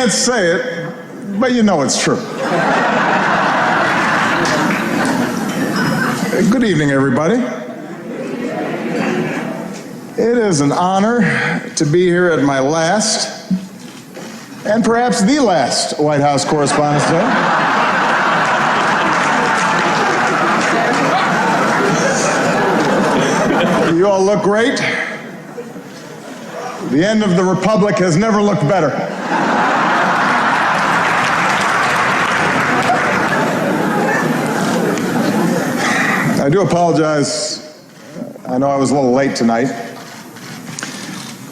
can't say it, but you know it's true. Good evening, everybody. It is an honor to be here at my last, and perhaps the last, White House Correspondents' Day. You all look great. The end of the Republic has never looked better. I do apologize. I know I was a little late tonight.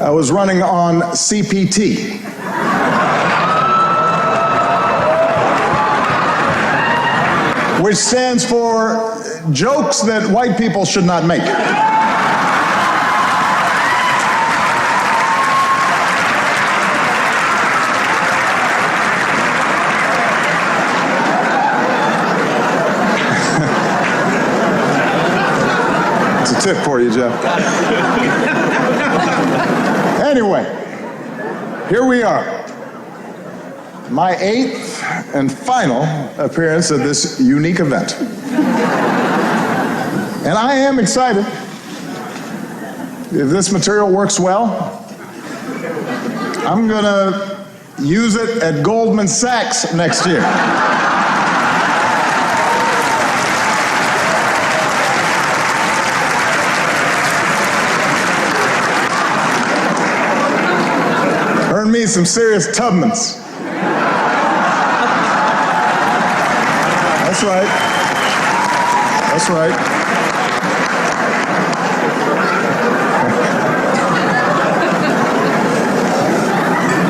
I was running on CPT. Which stands for jokes that white people should not make. Tip for you, Jeff. Anyway, here we are. My 8th and final appearance at this unique event. And I am excited. If this material works well, I'm gonna use it at Goldman Sachs next year. Me some serious Tubmans. That's right. That's right.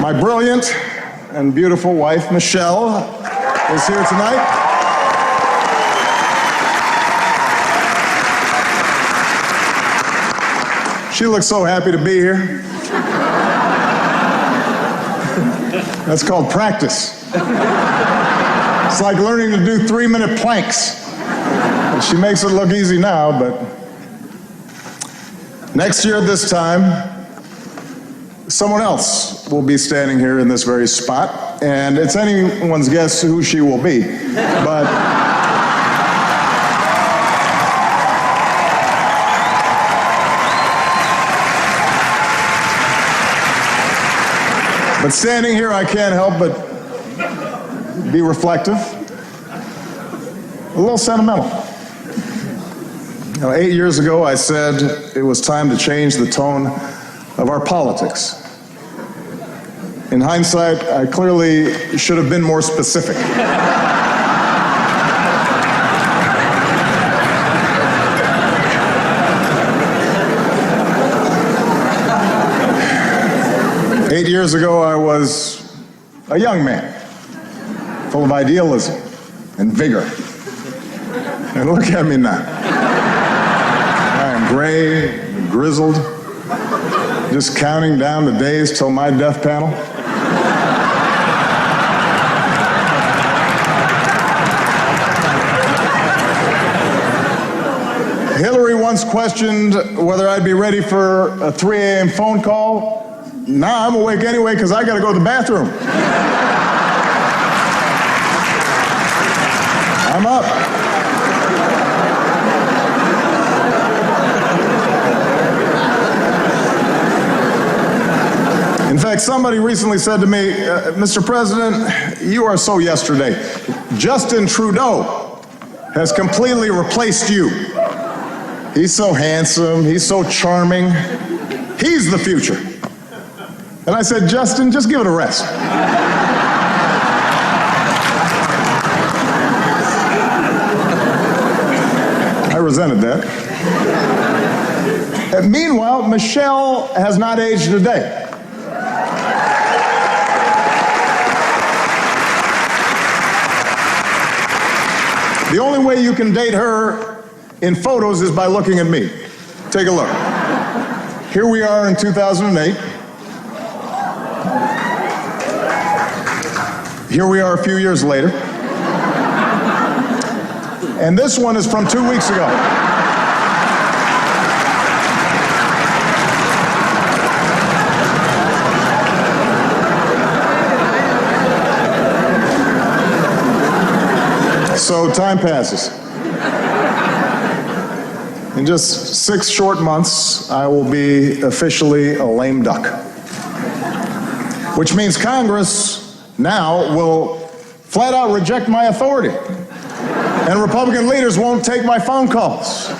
My brilliant and beautiful wife, Michelle, is here tonight. She looks so happy to be here. That's called practice. It's like learning to do 3-minute planks. She makes it look easy now, but next year at this time, someone else will be standing here in this very spot, and it's anyone's guess who she will be. But standing here, I can't help but be reflective, a little sentimental. You know, 8 years ago, I said it was time to change the tone of our politics. In hindsight, I clearly should have been more specific. Eight years ago, I was a young man, full of idealism and vigor. And look at me now. I am gray, grizzled, just counting down the days till my death panel. Hillary once questioned whether I'd be ready for a 3 a.m. phone call. Nah, I'm awake anyway because I got to go to the bathroom. I'm up. In fact, somebody recently said to me, Mr. President, you are so yesterday. Justin Trudeau has completely replaced you. He's so handsome, he's so charming. He's the future. And I said, Justin, just give it a rest. I resented that. And meanwhile, Michelle has not aged a day. The only way you can date her in photos is by looking at me. Take a look. Here we are in 2008. Here we are a few years later. And this one is from 2 weeks ago. so time passes. In just 6 short months, I will be officially a lame duck. Which means Congress now will flat out reject my authority. And Republican leaders won't take my phone calls.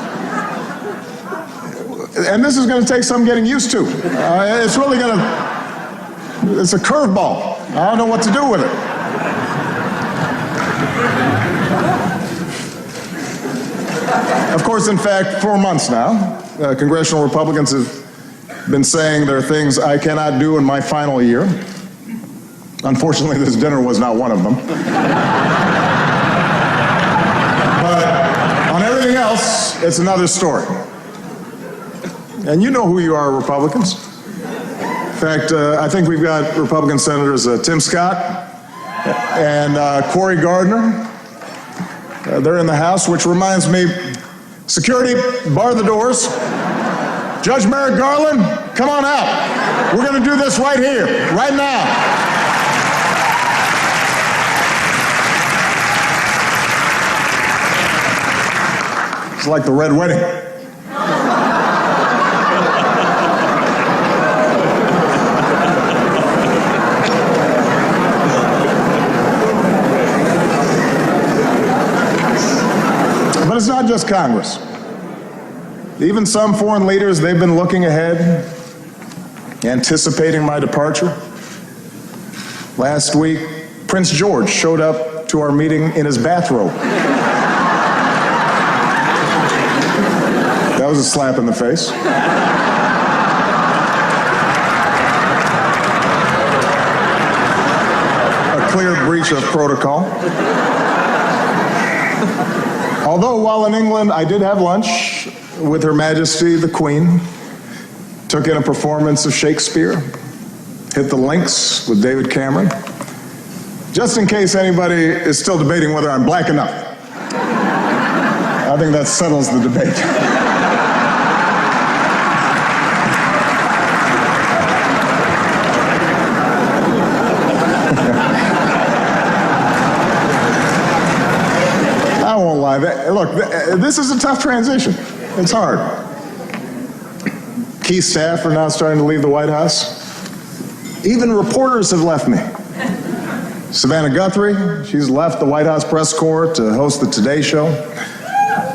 And this is going to take some getting used to. It's really going to, it's a curveball. I don't know what to do with it. Of course, in fact, 4 months now, congressional Republicans have been saying there are things I cannot do in my final year. Unfortunately, this dinner was not one of them. But on everything else, it's another story. And you know who you are, Republicans. In fact, I think we've got Republican Senators Tim Scott and Cory Gardner. They're in the House, which reminds me, security, bar the doors. Judge Merrick Garland, come on out. We're going to do this right here, right now. It's like the Red Wedding. But it's not just Congress. Even some foreign leaders, they've been looking ahead, anticipating my departure. Last week, Prince George showed up to our meeting in his bathrobe. That was a slap in the face. A clear breach of protocol. Although while in England, I did have lunch with Her Majesty the Queen, took in a performance of Shakespeare, hit the links with David Cameron. Just in case anybody is still debating whether I'm black enough, I think that settles the debate. I won't lie. Look, this is a tough transition. It's hard. Key staff are now starting to leave the White House. Even reporters have left me. Savannah Guthrie, she's left the White House press corps to host the Today Show.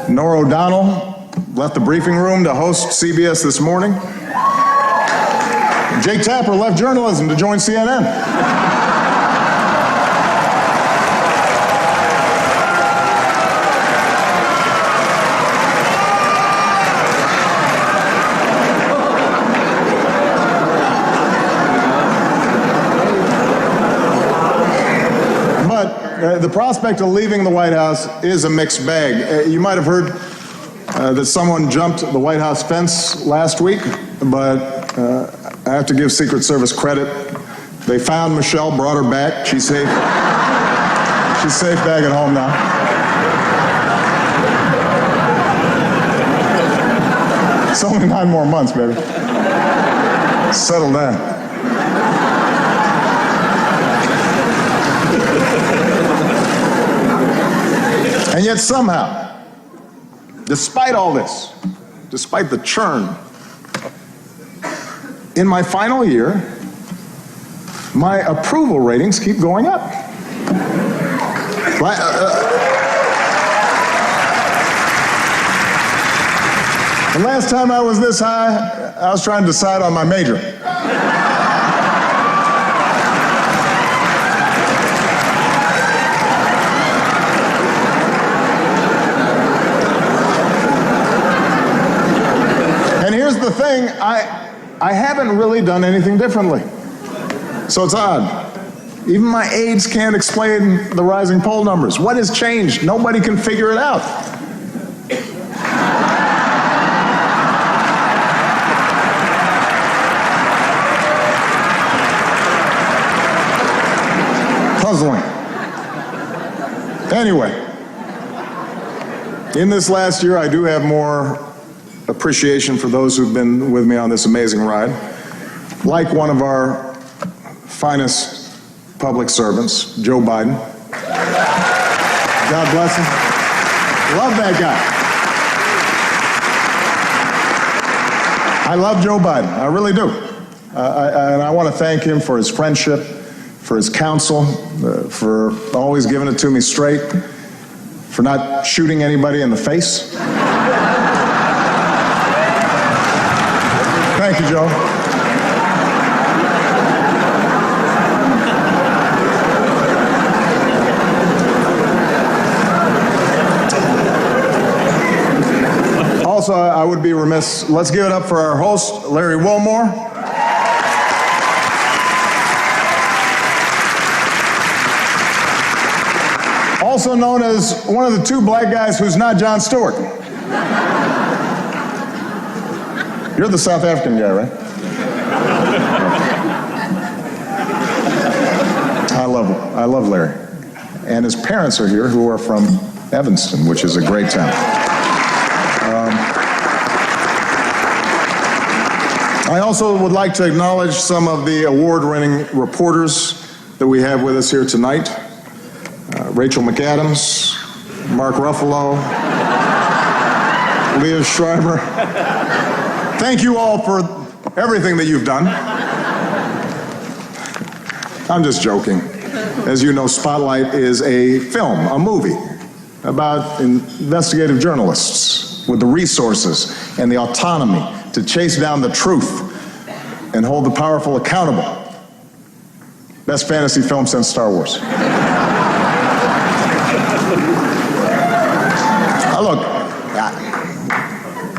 Norah O'Donnell left the briefing room to host CBS This Morning. Jake Tapper left journalism to join CNN. The prospect of leaving the White House is a mixed bag. You might have heard that someone jumped the White House fence last week, but I have to give Secret Service credit. They found Michelle, brought her back. She's safe. She's safe back at home now. It's only 9 more months, baby. Settle down. And yet somehow, despite all this, despite the churn, in my final year, my approval ratings keep going up. The last time I was this high, I was trying to decide on my major. Here's the thing, I haven't really done anything differently. So it's odd. Even my aides can't explain the rising poll numbers. What has changed? Nobody can figure it out. Puzzling. Anyway, in this last year, I do have more appreciation for those who've been with me on this amazing ride. Like one of our finest public servants, Joe Biden. God bless him. Love that guy. I love Joe Biden. I really do. And I want to thank him for his friendship, for his counsel, for always giving it to me straight, for not shooting anybody in the face. Thank you, Joe. Also, I would be remiss, let's give it up for our host, Larry Wilmore. Also known as one of the two black guys who's not Jon Stewart. You're the South African guy, right? I love Larry. And his parents are here, who are from Evanston, which is a great town. I also would like to acknowledge some of the award-winning reporters that we have with us here tonight. Rachel McAdams, Mark Ruffalo, Leah Schreiber. Thank you all for everything that you've done. I'm just joking. As you know, Spotlight is a film, a movie, about investigative journalists with the resources and the autonomy to chase down the truth and hold the powerful accountable. Best fantasy film since Star Wars. Look,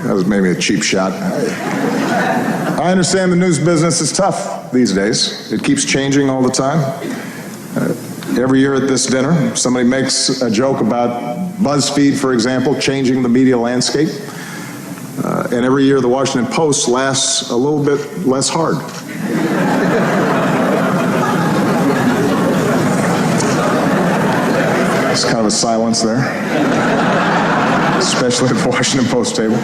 that was maybe a cheap shot. I understand the news business is tough these days. It keeps changing all the time. Every year at this dinner, somebody makes a joke about BuzzFeed, for example, changing the media landscape. And every year the Washington Post lasts a little bit less hard. It's kind of a silence there, especially at the Washington Post table.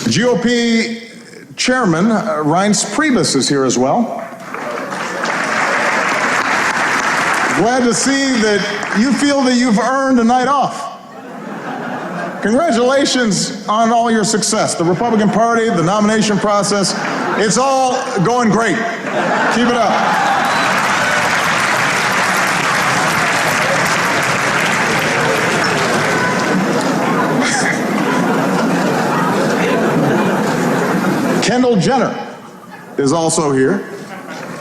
GOP Chairman Reince Priebus is here as well. Glad to see that you feel that you've earned a night off. Congratulations on all your success. The Republican Party, the nomination process, it's all going great. Keep it up. Kendall Jenner is also here.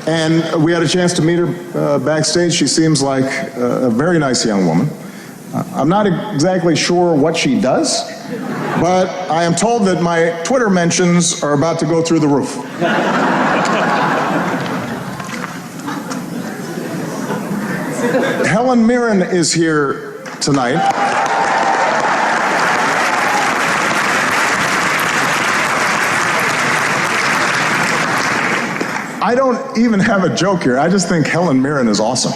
And we had a chance to meet her backstage. She seems like a very nice young woman. I'm not exactly sure what she does, but I am told that my Twitter mentions are about to go through the roof. Helen Mirren is here tonight. I don't even have a joke here. I just think Helen Mirren is awesome.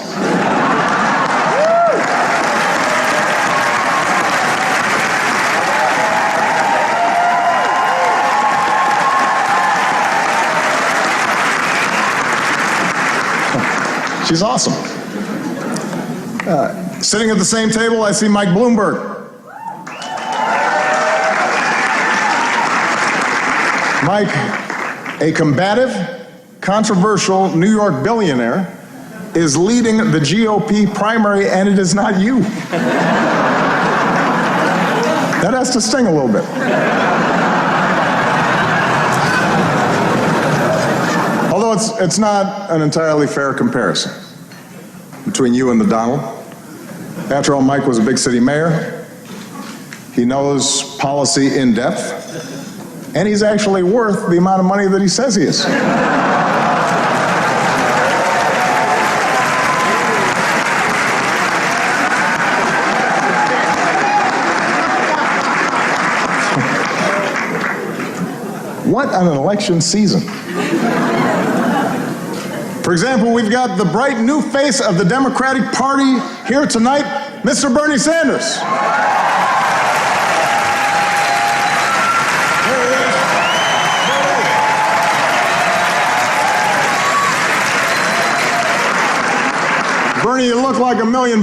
She's awesome. Sitting at the same table, I see Mike Bloomberg. Mike, a combative, controversial New York billionaire, is leading the GOP primary, and it is not you. That has to sting a little bit. Although it's not an entirely fair comparison between you and the Donald. After all, Mike was a big city mayor. He knows policy in depth, and he's actually worth the amount of money that he says he is. What an election season. For example, we've got the bright new face of the Democratic Party here tonight, Mr. Bernie Sanders. Bernie, you look like $1 million.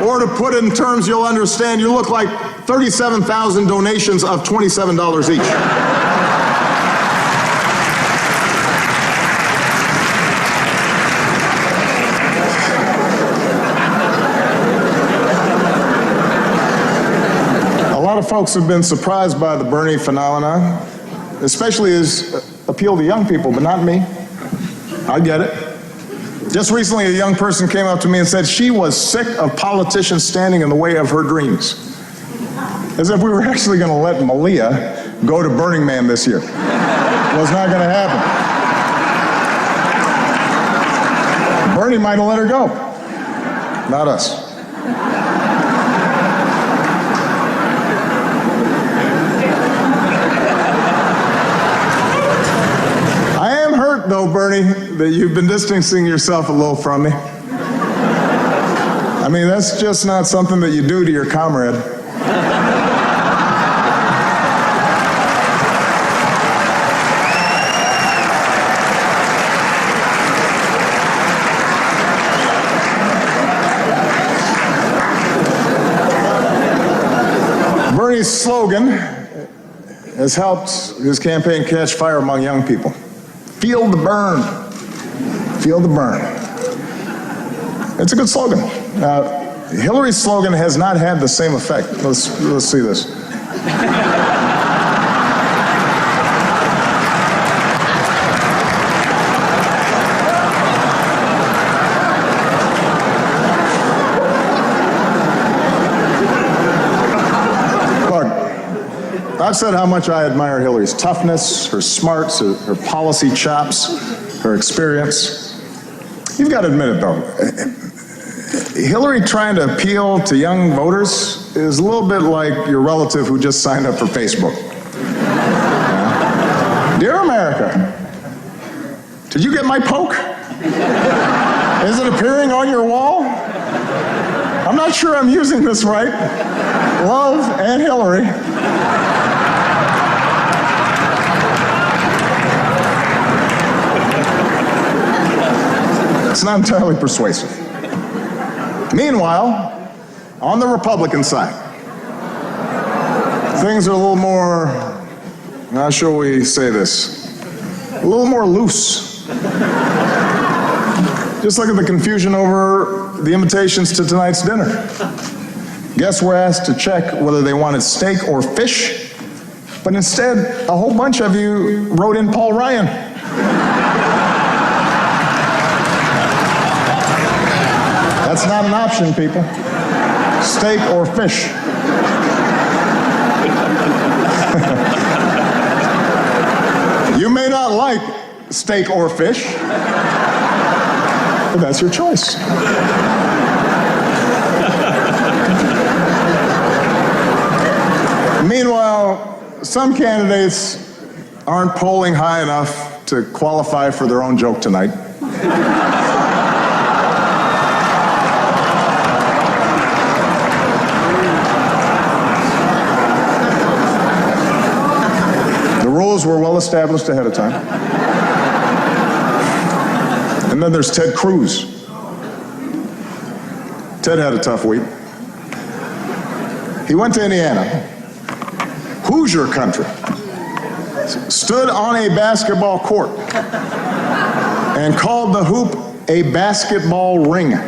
Or to put it in terms you'll understand, you look like 37,000 donations of $27 each. A lot of folks have been surprised by the Bernie phenomenon, especially his appeal to young people, but not me. I get it. Just recently, a young person came up to me and said she was sick of politicians standing in the way of her dreams. As if we were actually going to let Malia go to Burning Man this year. Was not going to happen. Bernie might have let her go. Not us. Though, Bernie, that you've been distancing yourself a little from me. I mean, that's just not something that you do to your comrade. Bernie's slogan has helped his campaign catch fire among young people. Feel the burn. Feel the burn. It's a good slogan. Hillary's slogan has not had the same effect. Let's see this. I've said how much I admire Hillary's toughness, her smarts, her policy chops, her experience. You've got to admit it, though. Hillary trying to appeal to young voters is a little bit like your relative who just signed up for Facebook. Dear America, did you get my poke? Is it appearing on your wall? I'm not sure I'm using this right. Love, Aunt Hillary. It's not entirely persuasive. Meanwhile, on the Republican side, things are a little more, how shall we say this, a little more loose. Just look at the confusion over the invitations to tonight's dinner. Guests were asked to check whether they wanted steak or fish, but instead, a whole bunch of you wrote in Paul Ryan. That's not an option, people. Steak or fish. You may not like steak or fish, but that's your choice. Meanwhile, some candidates aren't polling high enough to qualify for their own joke tonight. Were well established ahead of time. And then there's Ted Cruz. Ted had a tough week. He went to Indiana, Hoosier country, stood on a basketball court, and called the hoop a basketball ring.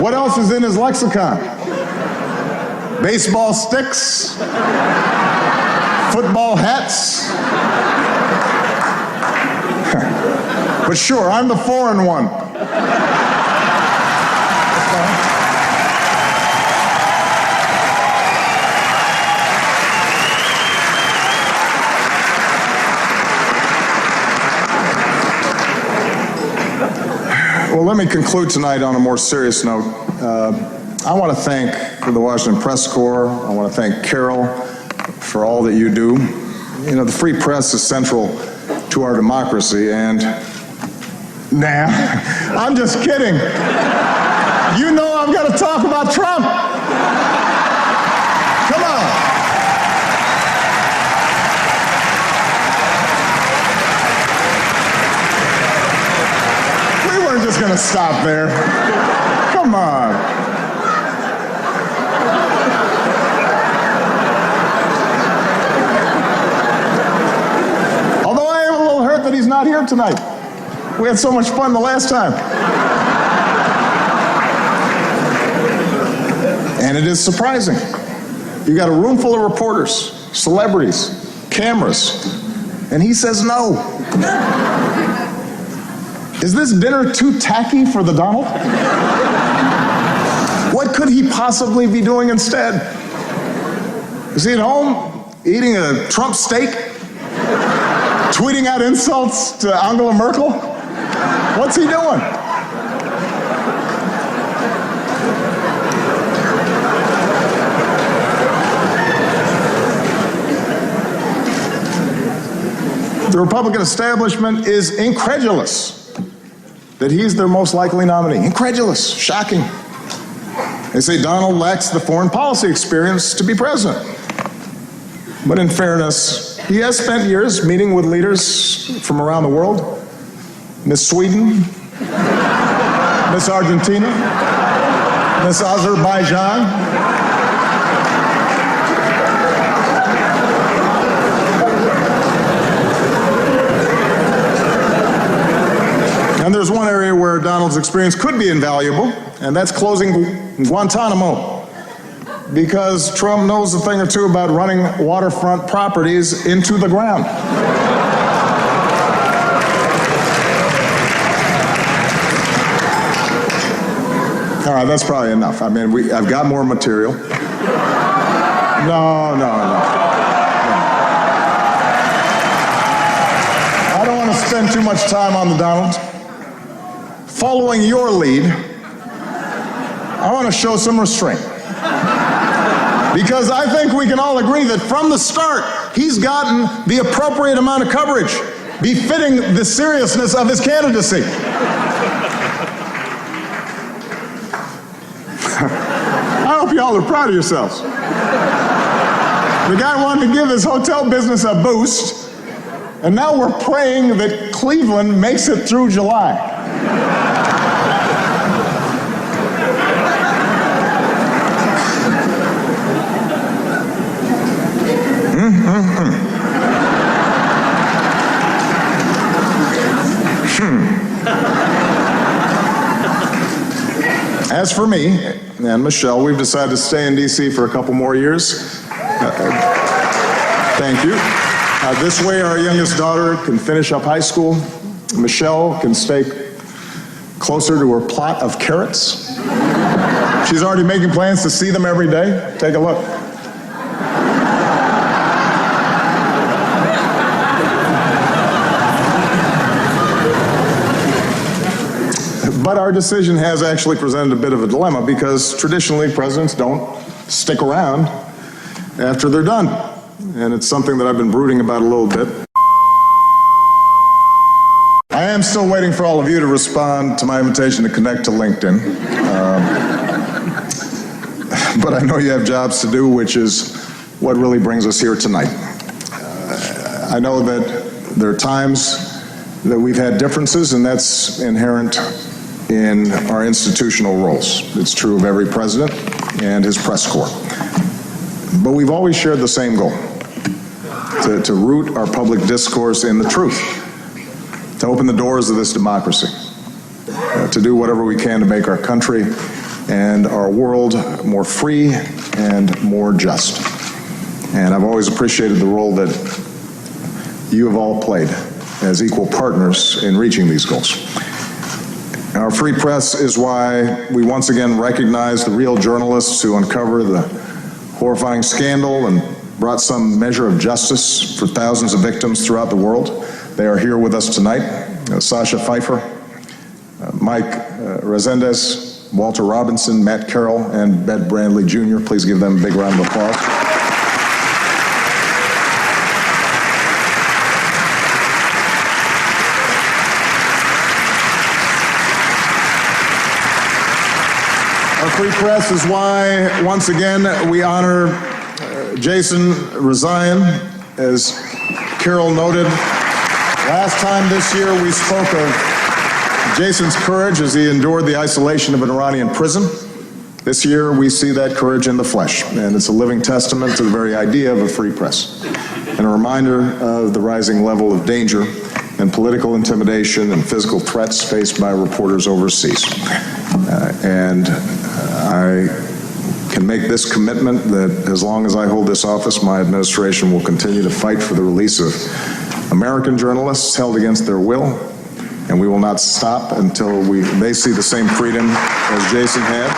What else is in his lexicon? Baseball sticks, football hats. But sure, I'm the foreign one. Well, let me conclude tonight on a more serious note. I want to thank the Washington Press Corps. I want to thank Carol for all that you do. You know, the free press is central to our democracy, and nah, I'm just kidding. You know I've got to talk about Trump. Come on. gonna stop there. Come on. Although I am a little hurt that he's not here tonight. We had so much fun the last time. And it is surprising. You got a room full of reporters, celebrities, cameras, and he says no. Is this dinner too tacky for the Donald? What could he possibly be doing instead? Is he at home eating a Trump steak? Tweeting out insults to Angela Merkel? What's he doing? The Republican establishment is incredulous that he's their most likely nominee. Incredulous, shocking. They say Donald lacks the foreign policy experience to be president. But in fairness, he has spent years meeting with leaders from around the world. Miss Sweden, Miss Argentina, Miss Azerbaijan. And there's one area where Donald's experience could be invaluable, and that's closing Guantanamo. Because Trump knows a thing or two about running waterfront properties into the ground. All right, that's probably enough. I mean, I've got more material. No. I don't want to spend too much time on the Donald. Following your lead, I want to show some restraint. Because I think we can all agree that from the start, he's gotten the appropriate amount of coverage, befitting the seriousness of his candidacy. I hope y'all are proud of yourselves. The guy wanted to give his hotel business a boost, and now we're praying that Cleveland makes it through July. As for me and Michelle, we've decided to stay in D.C. for a couple more years. Thank you. This way, our youngest daughter can finish up high school. Michelle can stay closer to her plot of carrots. She's already making plans to see them every day. Take a look. But our decision has actually presented a bit of a dilemma because traditionally presidents don't stick around after they're done. And it's something that I've been brooding about a little bit. I am still waiting for all of you to respond to my invitation to connect to LinkedIn. But I know you have jobs to do, which is what really brings us here tonight. I know that there are times that we've had differences, and that's inherent in our institutional roles. It's true of every president and his press corps. But we've always shared the same goal, to root our public discourse in the truth, to open the doors of this democracy, to do whatever we can to make our country and our world more free and more just. And I've always appreciated the role that you have all played as equal partners in reaching these goals. Our free press is why we once again recognize the real journalists who uncover the horrifying scandal and brought some measure of justice for thousands of victims throughout the world. They are here with us tonight. Sasha Pfeiffer, Mike Resendez, Walter Robinson, Matt Carroll, and Ben Brandley Jr. Please give them a big round of applause. Our free press is why, once again, we honor Jason Rezaian. As Carol noted, last time this year we spoke of Jason's courage as he endured the isolation of an Iranian prison. This year, we see that courage in the flesh, and it's a living testament to the very idea of a free press, and a reminder of the rising level of danger and political intimidation and physical threats faced by reporters overseas. I can make this commitment that as long as I hold this office, my administration will continue to fight for the release of American journalists held against their will, and we will not stop until they see the same freedom as Jason had.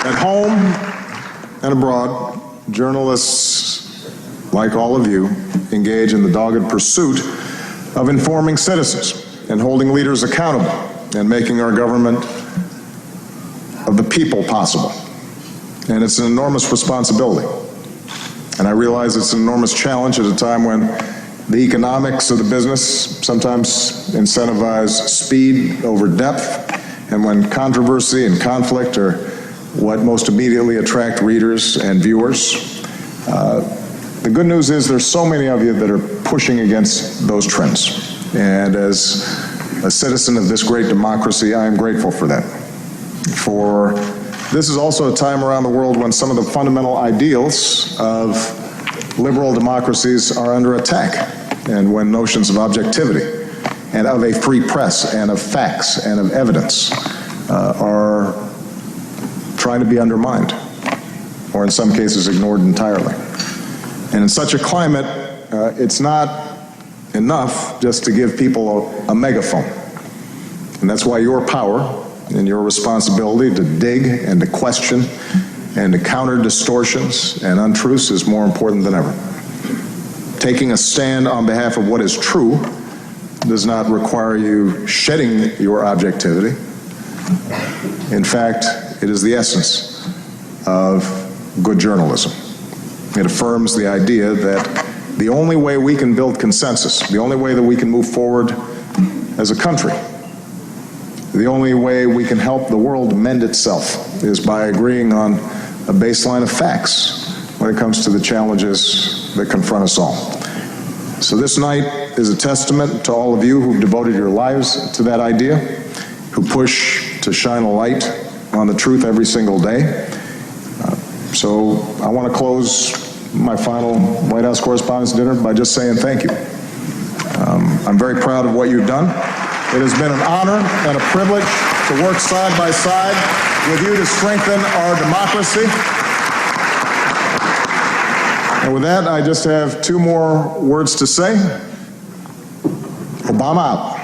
At home and abroad, journalists, like all of you, engage in the dogged pursuit of informing citizens and holding leaders accountable and making our government of the people possible. And it's an enormous responsibility. And I realize it's an enormous challenge at a time when the economics of the business sometimes incentivize speed over depth, and when controversy and conflict are what most immediately attract readers and viewers. The good news is there's so many of you that are pushing against those trends. And as a citizen of this great democracy, I am grateful for that. For this is also a time around the world when some of the fundamental ideals of liberal democracies are under attack, and when notions of objectivity and of a free press and of facts and of evidence are trying to be undermined, or in some cases ignored entirely. And in such a climate, it's not enough just to give people a megaphone. And that's why your power and your responsibility to dig and to question and to counter distortions and untruths is more important than ever. Taking a stand on behalf of what is true does not require you shedding your objectivity. In fact, it is the essence of good journalism. It affirms the idea that the only way we can build consensus, the only way that we can move forward as a country, the only way we can help the world mend itself is by agreeing on a baseline of facts when it comes to the challenges that confront us all. So this night is a testament to all of you who've devoted your lives to that idea, who push to shine a light on the truth every single day. So I want to close my final White House Correspondents' Dinner by just saying thank you. I'm very proud of what you've done. It has been an honor and a privilege to work side by side with you to strengthen our democracy. And with that, I just have two more words to say. Obama out.